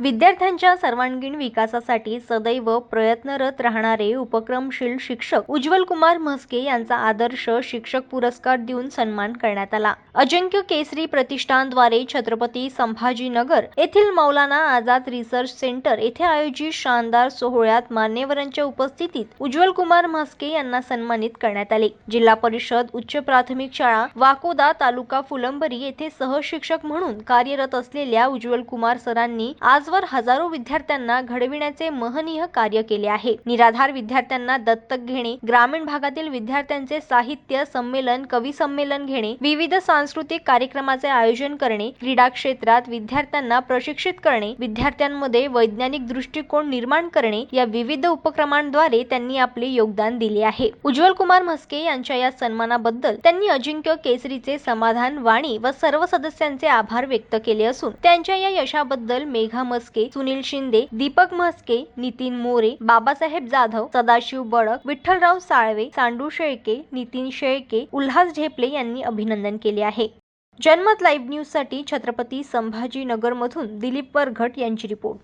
विद्यार्थ्यांच्या सर्वांगीण विकासासाठी सदैव प्रयत्नरत राहणारे उपक्रमशील शिक्षक उज्ज्वल कुमार म्हस्के यांचा आदर्श शिक्षक पुरस्कार देऊन सन्मान करण्यात आला। अजिंक्य केसरी प्रतिष्ठानद्वारे छत्रपती संभाजीनगर येथील मौलाना आझाद रिसर्च सेंटर येथे आयोजित शानदार सोहळ्यात मान्यवरांच्या उपस्थितीत उज्ज्वल कुमार म्हस्के यांना सन्मानित करण्यात आले। जिल्हा परिषद उच्च प्राथमिक शाळा वाकोदा तालुका फुलंबरी येथे सहशिक्षक म्हणून कार्यरत असलेल्या उज्ज्वल कुमार सरांनी आजवर हजारो विद्यार्थ्यांना घडविण्याचे महनीय कार्य केले आहे। निराधार विद्यार्थ्यांना दत्तक घेणे, ग्रामीण भागातील विद्यार्थ्यांचे साहित्य संमेलन, कवी संमेलन घेणे, विविध सांस्कृतिक कार्यक्रमाचे आयोजन करणे, क्रीडा क्षेत्रात विद्यार्थ्यांना प्रशिक्षित करणे, विद्यार्थ्यांमध्ये वैज्ञानिक दृष्टिकोन निर्माण करणे या विविध उपक्रमांद्वारे त्यांनी आपले योगदान दिले आहे। उज्ज्वल कुमार म्हस्के यांच्या या सन्मानाबद्दल त्यांनी अजिंक्य केसरीचे समाधान वाणी व सर्व सदस्यांचे आभार व्यक्त केले असून त्यांच्या या यशाबद्दल मेघा म्हस्के, सुनील शिंदे, दीपक म्हस्के, नितीन मोरे, बाबासाहेब जाधव, सदाशिव बडक, विठ्ठलराव साळवे, सांडू शेळके, नितीन शेळके, उल्हास झेपले यांनी अभिनंदन केले आहे। जनमत लाईव्ह न्यूज साठी छत्रपती संभाजीनगर मधून दिलीप वरघट यांची रिपोर्ट।